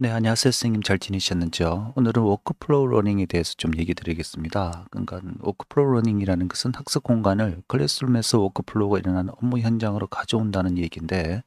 네, 안녕하세요, 선생님. 잘 지내셨는지요? 오늘은 워크플로우 러닝에 대해서 좀 얘기 드리겠습니다. 그러니까 워크플로우 러닝이라는 것은 학습 공간을 클래스룸에서 워크플로우가 일어나는 업무 현장으로 가져온다는 얘기인데,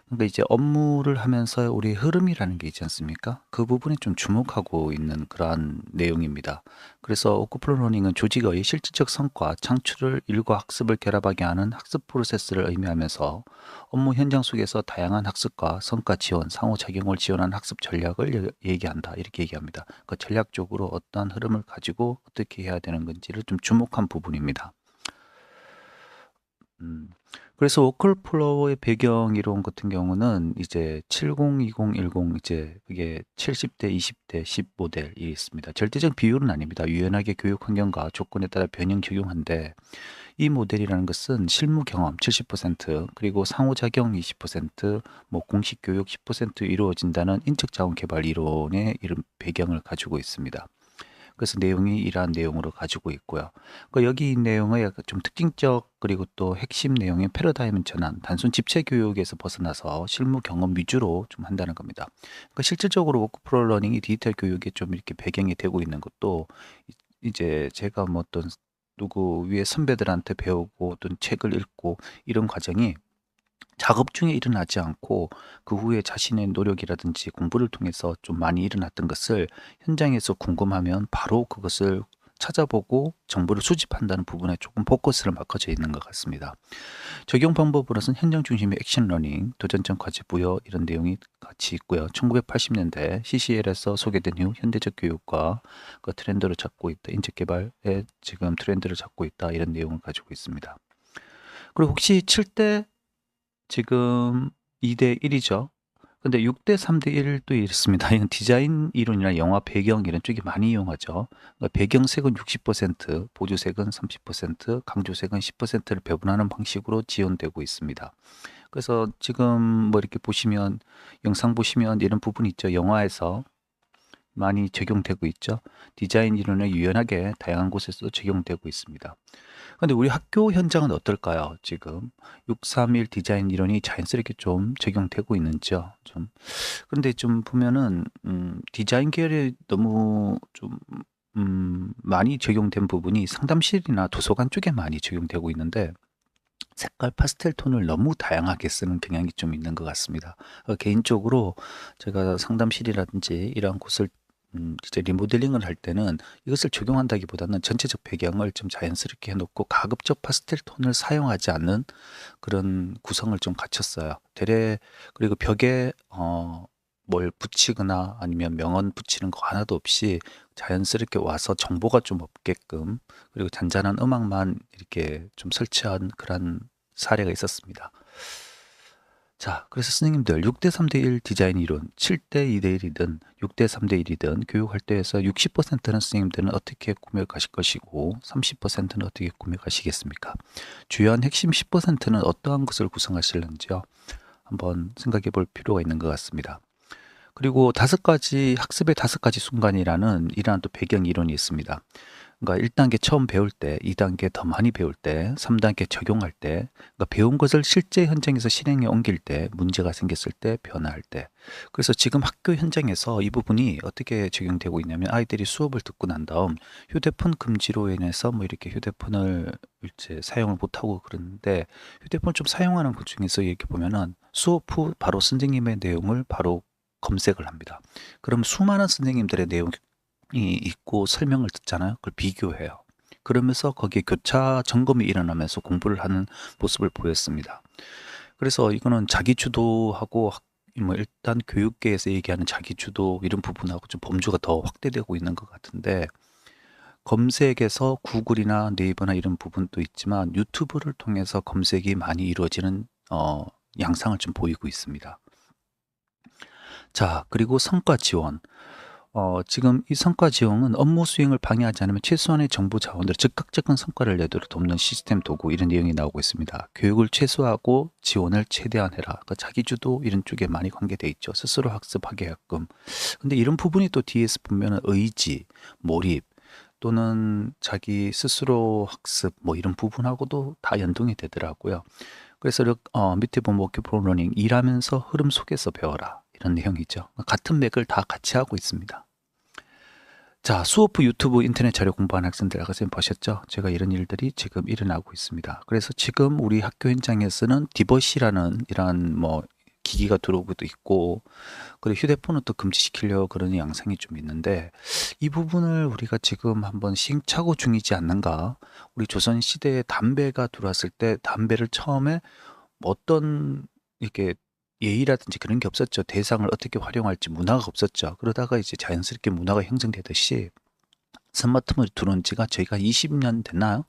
그러니까 이제 업무를 하면서 우리 흐름이라는 게 있지 않습니까? 그 부분에 좀 주목하고 있는 그러한 내용입니다. 그래서 워크플로우 러닝은 조직의 실질적 성과, 창출을 일과 학습을 결합하게 하는 학습 프로세스를 의미하면서 업무 현장 속에서 다양한 학습과 성과 지원, 상호작용을 지원하는 학습 전략을 얘기한다. 이렇게 얘기합니다. 그 전략적으로 어떠한 흐름을 가지고 어떻게 해야 되는 건지를 좀 주목한 부분입니다. 음. 그래서 워크플로우의 배경 이론 같은 경우는 이제 70, 20, 10 이제 그게 70대, 20대, 10 모델이 있습니다. 절대적 비율은 아닙니다. 유연하게 교육 환경과 조건에 따라 변형 적용한데 이 모델이라는 것은 실무 경험 70% 그리고 상호작용 20%, 뭐 공식 교육 10% 이루어진다는 인적 자원 개발 이론의 이런 배경을 가지고 있습니다. 그래서 내용이 이러한 내용으로 가지고 있고요. 여기 이 내용의 약간 좀 특징적 그리고 또 핵심 내용인 패러다임 전환, 단순 집체 교육에서 벗어나서 실무 경험 위주로 좀 한다는 겁니다. 실질적으로 워크프로 러닝이 디지털 교육에 좀 이렇게 배경이 되고 있는 것도 이제 제가 뭐 어떤 누구 위에 선배들한테 배우고 어떤 책을 읽고 이런 과정이 작업 중에 일어나지 않고 그 후에 자신의 노력이라든지 공부를 통해서 좀 많이 일어났던 것을 현장에서 궁금하면 바로 그것을 찾아보고 정보를 수집한다는 부분에 조금 포커스를 맞춰져 있는 것 같습니다. 적용 방법으로서는 현장 중심의 액션 러닝, 도전점 과제 부여 이런 내용이 같이 있고요. 1980년대 CCL에서 소개된 후 현대적 교육과 그 트렌드를 잡고 있다. 인적 개발에 지금 트렌드를 잡고 있다. 이런 내용을 가지고 있습니다. 그리고 혹시 7대 지금 2대 1이죠. 근데 6대 3대 1도 있습니다. 이건 디자인 이론이나 영화 배경 이런 쪽이 많이 이용하죠. 그러니까 배경색은 60%, 보조색은 30%, 강조색은 10%를 배분하는 방식으로 지원되고 있습니다. 그래서 지금 뭐 이렇게 보시면 영상 보시면 이런 부분이 있죠. 영화에서 많이 적용되고 있죠. 디자인 이론은 유연하게 다양한 곳에서 적용되고 있습니다. 근데 우리 학교 현장은 어떨까요? 지금 631 디자인 이론이 자연스럽게 좀 적용되고 있는지요? 좀 그런데 좀 보면은 디자인 계열에 너무 좀 많이 적용된 부분이 상담실이나 도서관 쪽에 많이 적용되고 있는데 색깔 파스텔 톤을 너무 다양하게 쓰는 경향이 좀 있는 것 같습니다. 개인적으로 제가 상담실이라든지 이런 곳을 이제 리모델링을 할 때는 이것을 적용한다기보다는 전체적 배경을 좀 자연스럽게 해놓고 가급적 파스텔 톤을 사용하지 않는 그런 구성을 좀 갖췄어요. 그리고 벽에 뭘 붙이거나 아니면 명언 붙이는 거 하나도 없이 자연스럽게 와서 정보가 좀 없게끔 그리고 잔잔한 음악만 이렇게 좀 설치한 그런 사례가 있었습니다. 자, 그래서 선생님들 6대 3대 1 디자인 이론, 7대 2대 1이든 6대 3대 1이든 교육할 때에서 60%는 선생님들은 어떻게 꾸며 가실 것이고 30%는 어떻게 꾸며 가시겠습니까? 주요한 핵심 10%는 어떠한 것을 구성하실는지요? 한번 생각해 볼 필요가 있는 것 같습니다. 그리고 다섯 가지 학습의 다섯 가지 순간이라는 이러한 또 배경 이론이 있습니다. 그러니까 1단계 처음 배울 때, 2단계 더 많이 배울 때, 3단계 적용할 때, 그러니까 배운 것을 실제 현장에서 실행에 옮길 때, 문제가 생겼을 때, 변화할 때. 그래서 지금 학교 현장에서 이 부분이 어떻게 적용되고 있냐면 아이들이 수업을 듣고 난 다음 휴대폰 금지로 인해서 뭐 이렇게 휴대폰을 이제 사용을 못하고 그러는데 휴대폰 좀 사용하는 것 중에서 이렇게 보면은 수업 후 바로 선생님의 내용을 바로 검색을 합니다. 그럼 수많은 선생님들의 내용이 있고 설명을 듣잖아요. 그걸 비교해요. 그러면서 거기에 교차 점검이 일어나면서 공부를 하는 모습을 보였습니다. 그래서 이거는 자기 주도하고 뭐 일단 교육계에서 얘기하는 자기 주도 이런 부분하고 좀 범주가 더 확대되고 있는 것 같은데 검색에서 구글이나 네이버나 이런 부분도 있지만 유튜브를 통해서 검색이 많이 이루어지는 양상을 좀 보이고 있습니다. 자, 그리고 성과 지원. 지금 이 성과 지원은 업무 수행을 방해하지 않으면 최소한의 정보 자원으로 즉각적인 성과를 내도록 돕는 시스템 도구 이런 내용이 나오고 있습니다. 교육을 최소화하고 지원을 최대한 해라. 그러니까 자기주도 이런 쪽에 많이 관계돼 있죠. 스스로 학습하게끔. 근데 이런 부분이 또 뒤에서 보면 의지, 몰입 또는 자기 스스로 학습 뭐 이런 부분하고도 다 연동이 되더라고요. 그래서 밑에 보면 워크 프로 러닝 일하면서 흐름 속에서 배워라. 이런 내용이죠. 같은 맥을 다 같이 하고 있습니다. 자, 수업 후 유튜브 인터넷 자료 공부하는 학생들 아까 선생님 보셨죠? 제가 이런 일들이 지금 일어나고 있습니다. 그래서 지금 우리 학교 현장에서는 디버시라는 이러한 뭐 기기가 들어오고도 있고, 그리고 휴대폰은 또 금지시키려고 그러는 양상이 좀 있는데, 이 부분을 우리가 지금 한번 시행착오 중이지 않는가? 우리 조선시대에 담배가 들어왔을 때 담배를 처음에 어떤 이렇게 예의라든지 그런 게 없었죠. 대상을 어떻게 활용할지 문화가 없었죠. 그러다가 이제 자연스럽게 문화가 형성되듯이 스마트폰이 들어온 지가 저희가 20년 됐나요?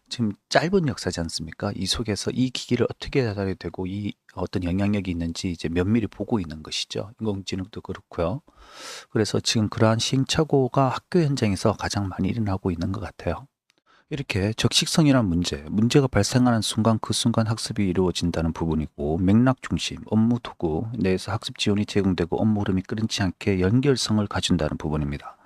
지금 짧은 역사지 않습니까? 이 속에서 이 기기를 어떻게 다뤄야 되고 이 어떤 영향력이 있는지 이제 면밀히 보고 있는 것이죠. 인공지능도 그렇고요. 그래서 지금 그러한 시행착오가 학교 현장에서 가장 많이 일어나고 있는 것 같아요. 이렇게 적식성이란 문제가 발생하는 순간 그 순간 학습이 이루어진다는 부분이고, 맥락 중심, 업무 도구 내에서 학습 지원이 제공되고 업무 흐름이 끊이지 않게 연결성을 갖춘다는 부분입니다.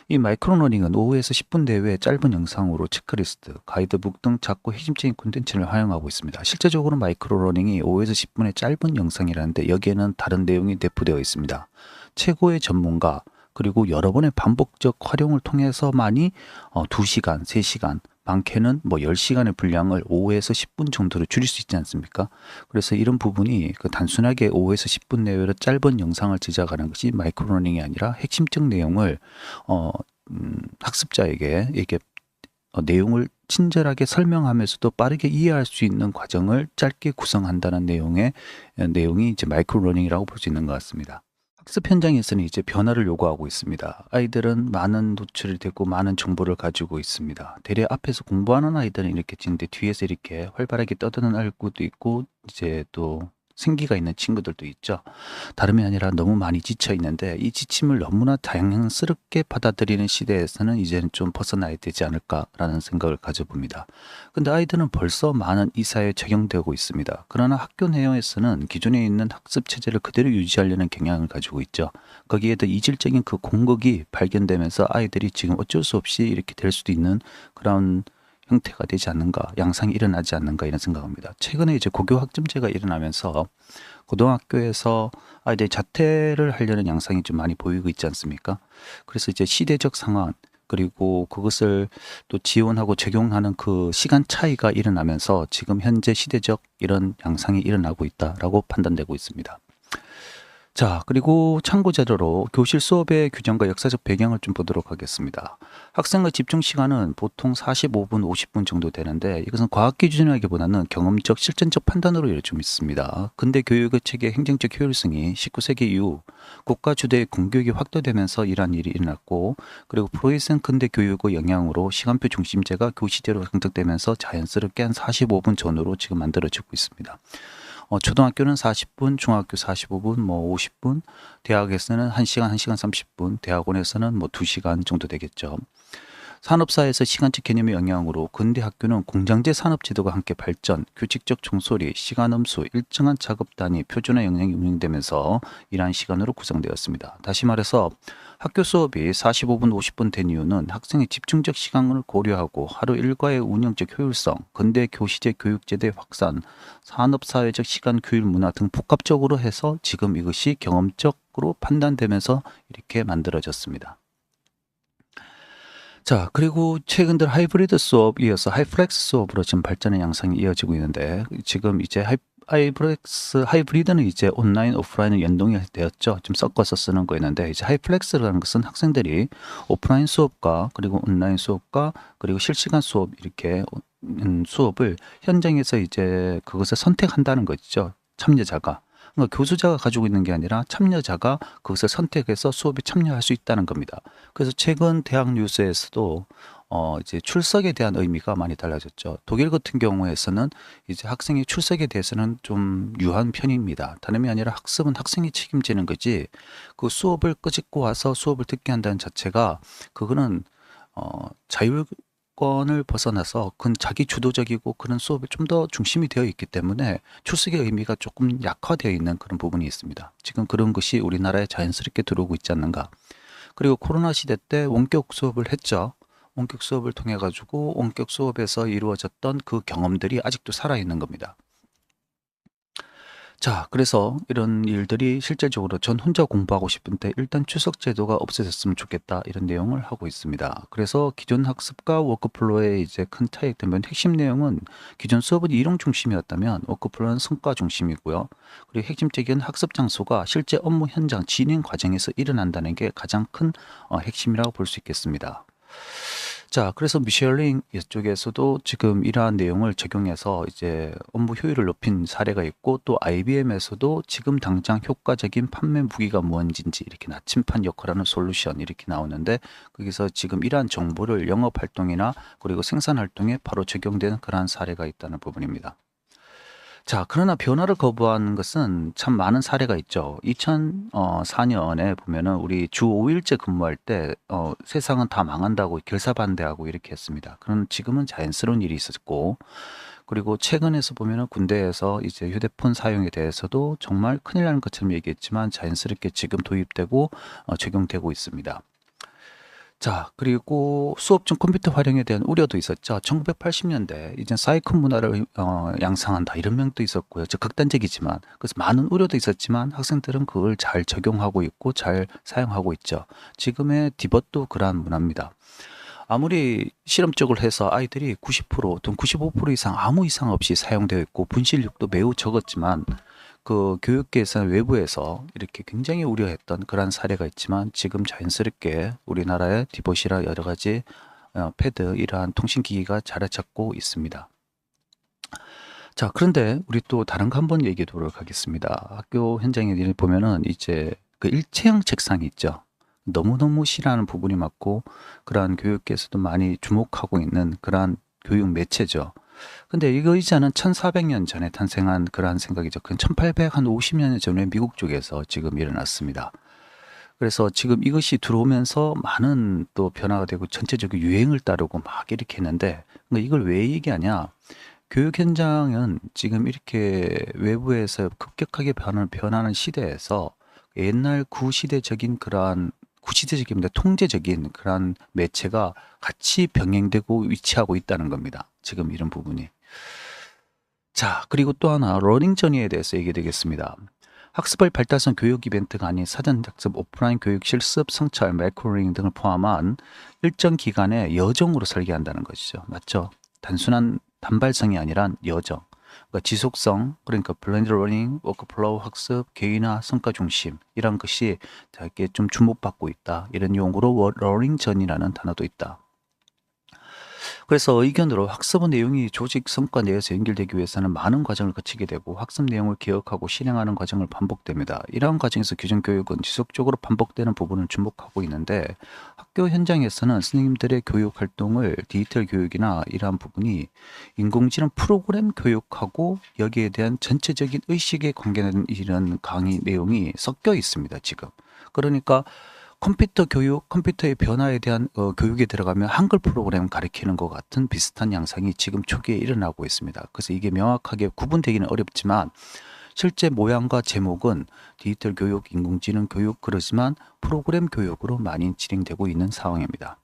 이 마이크로러닝은 5에서 10분 내외의 짧은 영상으로 체크리스트, 가이드북 등 작고 핵심적인 콘텐츠를 활용하고 있습니다. 실제적으로 마이크로러닝이 5에서 10분의 짧은 영상이라는데 여기에는 다른 내용이 내포되어 있습니다. 최고의 전문가, 그리고 여러 번의 반복적 활용을 통해서만이 2시간, 3시간, 많게는 뭐 10시간의 분량을 5에서 10분 정도로 줄일 수 있지 않습니까? 그래서 이런 부분이 그 단순하게 5에서 10분 내외로 짧은 영상을 제작하는 것이 마이크로러닝이 아니라 핵심적 내용을 학습자에게 이게 내용을 친절하게 설명하면서도 빠르게 이해할 수 있는 과정을 짧게 구성한다는 내용이 이제 마이크로러닝이라고 볼 수 있는 것 같습니다. 학습 현장에서는 이제 변화를 요구하고 있습니다. 아이들은 많은 노출이 되고 많은 정보를 가지고 있습니다. 대래 앞에서 공부하는 아이들은 이렇게 지는데 뒤에서 이렇게 활발하게 떠드는 아이들도 있고 이제 또 생기가 있는 친구들도 있죠. 다름이 아니라 너무 많이 지쳐 있는데 이 지침을 너무나 다양스럽게 받아들이는 시대에서는 이제는 좀 벗어나야 되지 않을까라는 생각을 가져봅니다. 근데 아이들은 벌써 많은 이사에 적용되고 있습니다. 그러나 학교 내용에서는 기존에 있는 학습 체제를 그대로 유지하려는 경향을 가지고 있죠. 거기에 더 이질적인 그 공극이 발견되면서 아이들이 지금 어쩔 수 없이 이렇게 될 수도 있는 그런 형태가 되지 않는가, 양상이 일어나지 않는가 이런 생각합니다. 최근에 이제 고교 학점제가 일어나면서 고등학교에서 아이들이 자퇴를 하려는 양상이 좀 많이 보이고 있지 않습니까? 그래서 이제 시대적 상황, 그리고 그것을 또 지원하고 적용하는 그 시간 차이가 일어나면서 지금 현재 시대적 이런 양상이 일어나고 있다라고 판단되고 있습니다. 자, 그리고 참고 자료로 교실 수업의 규정과 역사적 배경을 좀 보도록 하겠습니다. 학생의 집중 시간은 보통 45분, 50분 정도 되는데 이것은 과학 기준이라기보다는 경험적, 실전적 판단으로 좀 있습니다. 근대 교육의 체계 행정적 효율성이 19세기 이후 국가 주도의 공교육이 확대되면서 이러한 일이 일어났고, 그리고 프로이센 근대 교육의 영향으로 시간표 중심제가 교시제로 정착되면서 자연스럽게 한 45분 전후로 지금 만들어지고 있습니다. 초등학교는 40분, 중학교 45분, 뭐 50분, 대학에서는 1시간, 1시간 30분, 대학원에서는 뭐 2시간 정도 되겠죠. 산업사에서 시간적 개념의 영향으로 근대 학교는 공장제 산업제도가 함께 발전, 규칙적 종소리, 시간 음수, 일정한 작업 단위, 표준화 역량이 운영되면서 이러한 시간으로 구성되었습니다. 다시 말해서 학교 수업이 45분, 50분 된 이유는 학생의 집중적 시간을 고려하고 하루 일과의 운영적 효율성, 근대 교시제 교육제도의 확산, 산업사회적 시간 교육 문화 등 복합적으로 해서 지금 이것이 경험적으로 판단되면서 이렇게 만들어졌습니다. 자, 그리고 최근 들어 하이브리드 수업 이어서 하이플렉스 수업으로 지금 발전의 양상이 이어지고 있는데 지금 이제 하이브리드는 이제 온라인, 오프라인을 연동이 되었죠. 좀 섞어서 쓰는 거였는데 이제 하이플렉스라는 것은 학생들이 오프라인 수업과 그리고 온라인 수업과 그리고 실시간 수업 이렇게 수업을 현장에서 이제 그것을 선택한다는 거죠. 참여자가. 그러니까 교수자가 가지고 있는 게 아니라 참여자가 그것을 선택해서 수업에 참여할 수 있다는 겁니다. 그래서 최근 대학 뉴스에서도 이제 출석에 대한 의미가 많이 달라졌죠. 독일 같은 경우에서는 이제 학생의 출석에 대해서는 좀 유한 편입니다. 다름이 아니라 학습은 학생이 책임지는 거지 그 수업을 끄집고 와서 수업을 듣게 한다는 자체가 그거는 자율권을 벗어나서 그건 자기 주도적이고 그런 수업에 좀 더 중심이 되어 있기 때문에 출석의 의미가 조금 약화되어 있는 그런 부분이 있습니다. 지금 그런 것이 우리나라에 자연스럽게 들어오고 있지 않는가. 그리고 코로나 시대 때 원격 수업을 했죠. 원격 수업을 통해 가지고 원격 수업에서 이루어졌던 그 경험들이 아직도 살아있는 겁니다. 자, 그래서 이런 일들이 실질적으로 전 혼자 공부하고 싶은데 일단 추석 제도가 없어졌으면 좋겠다 이런 내용을 하고 있습니다. 그래서 기존 학습과 워크플로우의 이제 큰 차이점은 핵심 내용은 기존 수업은 이론 중심이었다면 워크플로우는 성과 중심이고요. 그리고 핵심적인 학습 장소가 실제 업무 현장 진행 과정에서 일어난다는 게 가장 큰 핵심이라고 볼 수 있겠습니다. 자, 그래서 미쉐링 이쪽에서도 지금 이러한 내용을 적용해서 이제 업무 효율을 높인 사례가 있고 또 IBM에서도 지금 당장 효과적인 판매 무기가 무엇인지 이렇게 나침판 역할하는 솔루션 이렇게 나오는데 거기서 지금 이러한 정보를 영업 활동이나 그리고 생산 활동에 바로 적용되는 그러한 사례가 있다는 부분입니다. 자, 그러나 변화를 거부한 것은 참 많은 사례가 있죠. 2004년에 보면은 우리 주 5일제 근무할 때 세상은 다 망한다고 결사반대하고 이렇게 했습니다. 그런 지금은 자연스러운 일이 있었고, 그리고 최근에서 보면은 군대에서 이제 휴대폰 사용에 대해서도 정말 큰일 나는 것처럼 얘기했지만 자연스럽게 지금 도입되고 적용되고 있습니다. 자, 그리고 수업 중 컴퓨터 활용에 대한 우려도 있었죠. 1980년대 이제 사이콘 문화를 양상한다 이런 명도 있었고요. 즉 극단적이지만 그래서 많은 우려도 있었지만 학생들은 그걸 잘 적용하고 있고 잘 사용하고 있죠. 지금의 디봇도 그러한 문화입니다. 아무리 실험적으로 해서 아이들이 90% 또는 95% 이상 아무 이상 없이 사용되어 있고 분실률도 매우 적었지만 그 교육계에서는 외부에서 이렇게 굉장히 우려했던 그런 사례가 있지만 지금 자연스럽게 우리나라의 디봇이라 여러 가지 패드 이러한 통신기기가 자리 잡고 있습니다. 자, 그런데 우리 또 다른 거 한번 얘기해 보도록 하겠습니다. 학교 현장에 보면은 이제 그 일체형 책상이 있죠. 너무너무 싫어하는 부분이 많고 그러한 교육계에서도 많이 주목하고 있는 그러한 교육 매체죠. 근데 이거 의자는 1400년 전에 탄생한 그러한 생각이죠. 그 1850년 전에 미국 쪽에서 지금 일어났습니다. 그래서 지금 이것이 들어오면서 많은 또 변화가 되고 전체적인 유행을 따르고 막 이렇게 했는데 그러니까 이걸 왜 얘기하냐? 교육 현장은 지금 이렇게 외부에서 급격하게 변하는 시대에서 옛날 구시대적인 그러한 구시대적입니다. 통제적인 그러한 매체가 같이 병행되고 위치하고 있다는 겁니다. 지금 이런 부분이. 자, 그리고 또 하나 러닝 저니에 대해서 얘기되겠습니다. 학습을 발달성 교육 이벤트가 아닌 사전 학습, 오프라인 교육 실습, 성찰, 매크로링 등을 포함한 일정 기간에 여정으로 설계한다는 것이죠. 맞죠? 단순한 단발성이 아니란 여정. 그러니까 지속성, 그러니까 블렌드 러닝, 워크플로우 학습, 개인화, 성과 중심 이런 것이 되게 좀 주목받고 있다. 이런 용어로 러닝 전이라는 단어도 있다. 그래서 의견으로 학습의 내용이 조직 성과 내에서 연결되기 위해서는 많은 과정을 거치게 되고 학습 내용을 기억하고 실행하는 과정을 반복됩니다. 이러한 과정에서 규정 교육은 지속적으로 반복되는 부분을 주목하고 있는데 학교 현장에서는 선생님들의 교육 활동을 디지털 교육이나 이러한 부분이 인공지능 프로그램 교육하고 여기에 대한 전체적인 의식에 관계된 이런 강의 내용이 섞여 있습니다, 지금. 그러니까 컴퓨터 교육, 컴퓨터의 변화에 대한 교육에 들어가면 한글 프로그램 가리키는 것 같은 비슷한 양상이 지금 초기에 일어나고 있습니다. 그래서 이게 명확하게 구분되기는 어렵지만 실제 모양과 제목은 디지털 교육, 인공지능 교육 그러지만 프로그램 교육으로 많이 진행되고 있는 상황입니다.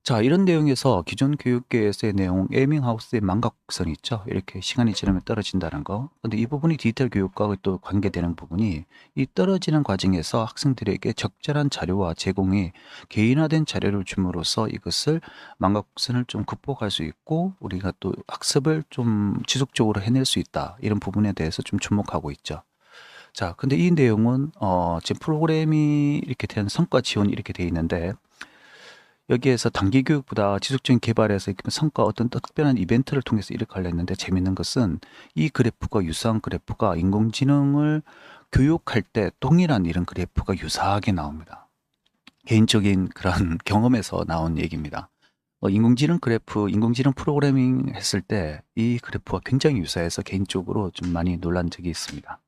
자, 이런 내용에서 기존 교육계에서의 내용, 에밍하우스의 망각성이 있죠. 이렇게 시간이 지나면 떨어진다는 거. 근데 이 부분이 디지털 교육과 또 관계되는 부분이 이 떨어지는 과정에서 학생들에게 적절한 자료와 제공이 개인화된 자료를 줌으로써 이것을 망각성을 좀 극복할 수 있고 우리가 또 학습을 좀 지속적으로 해낼 수 있다. 이런 부분에 대해서 좀 주목하고 있죠. 자, 근데 이 내용은 지금 프로그램이 이렇게 된 성과 지원이 이렇게 돼 있는데 여기에서 단기 교육보다 지속적인 개발에서 성과 어떤 특별한 이벤트를 통해서 이렇게 하려 했는데 재밌는 것은 이 그래프가 유사한 그래프가 인공지능을 교육할 때 동일한 이런 그래프가 유사하게 나옵니다. 개인적인 그런 경험에서 나온 얘기입니다. 인공지능 그래프, 인공지능 프로그래밍 했을 때 이 그래프가 굉장히 유사해서 개인적으로 좀 많이 놀란 적이 있습니다.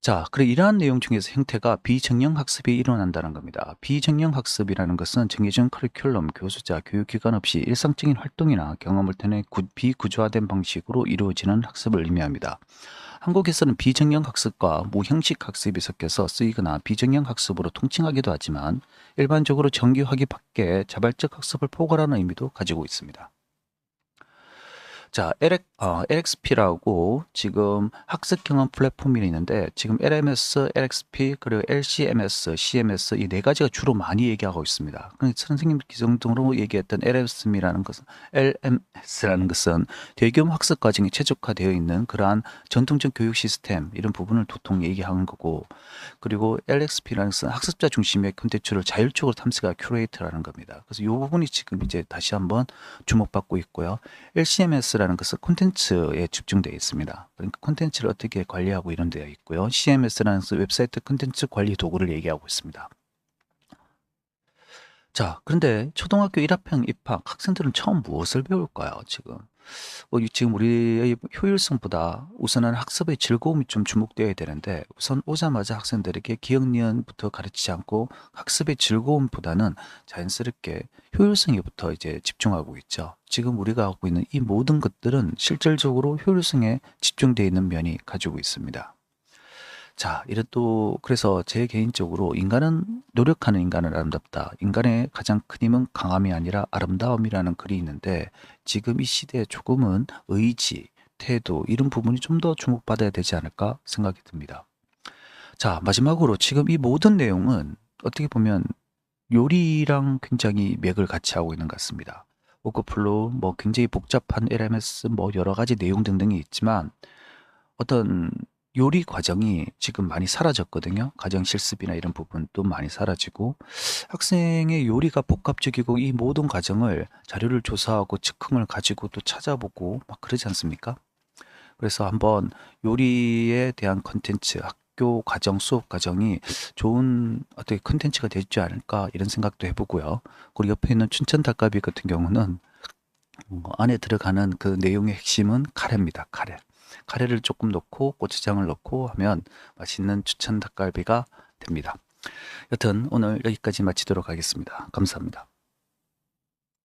자, 그리고 이러한 내용 중에서 형태가 비정형 학습이 일어난다는 겁니다. 비정형 학습이라는 것은 정해진 커리큘럼, 교수자, 교육기관 없이 일상적인 활동이나 경험을 통해 비구조화된 방식으로 이루어지는 학습을 의미합니다. 한국에서는 비정형 학습과 무형식 학습이 섞여서 쓰이거나 비정형 학습으로 통칭하기도 하지만 일반적으로 정규학위 밖에 자발적 학습을 포괄하는 의미도 가지고 있습니다. 자, LXP라고 지금 학습 경험 플랫폼이 있는데 지금 LMS, LXP 그리고 LCMS, CMS 이 네 가지가 주로 많이 얘기하고 있습니다. 그러니까 선생님 기성적으로 얘기했던 LMS라는 것은 대규모 학습 과정이 최적화되어 있는 그러한 전통적 교육 시스템 이런 부분을 보통 얘기하는 거고, 그리고 LXP라는 것은 학습자 중심의 콘텐츠를 자율적으로 탐색할 큐레이터라는 겁니다. 그래서 이 부분이 지금 이제 다시 한번 주목받고 있고요. LCMS라는 것은 콘텐츠에 집중되어 있습니다. 그러니까 콘텐츠를 어떻게 관리하고 이런 데어 있고요. CMS라는 것은 웹사이트 콘텐츠 관리 도구를 얘기하고 있습니다. 자, 그런데 초등학교 1학년 입학 학생들은 처음 무엇을 배울까요? 지금 우리의 효율성보다 우선은 학습의 즐거움이 좀 주목되어야 되는데, 우선 오자마자 학생들에게 기억 니은부터 가르치지 않고 학습의 즐거움보다는 자연스럽게 효율성에부터 이제 집중하고 있죠. 지금 우리가 하고 있는 이 모든 것들은 실질적으로 효율성에 집중되어 있는 면이 가지고 있습니다. 자, 이래 또 그래서 제 개인적으로 인간은 노력하는 인간은 아름답다. 인간의 가장 큰 힘은 강함이 아니라 아름다움이라는 글이 있는데, 지금 이 시대에 조금은 의지, 태도 이런 부분이 좀 더 주목받아야 되지 않을까 생각이 듭니다. 자, 마지막으로 지금 이 모든 내용은 어떻게 보면 요리랑 굉장히 맥을 같이 하고 있는 것 같습니다. 워크플로우, 뭐 굉장히 복잡한 LMS, 뭐 여러 가지 내용 등등이 있지만 어떤 요리 과정이 지금 많이 사라졌거든요. 가정 실습이나 이런 부분도 많이 사라지고, 학생의 요리가 복합적이고 이 모든 과정을 자료를 조사하고 즉흥을 가지고 또 찾아보고 막 그러지 않습니까? 그래서 한번 요리에 대한 컨텐츠, 학교 과정, 수업 과정이 좋은 어떻게 컨텐츠가 되지 않을까 이런 생각도 해보고요. 그리고 옆에 있는 춘천 닭갈비 같은 경우는 안에 들어가는 그 내용의 핵심은 카레입니다. 카레. 카레를 조금 넣고 고추장을 넣고 하면 맛있는 춘천 닭갈비가 됩니다. 여튼 오늘 여기까지 마치도록 하겠습니다. 감사합니다.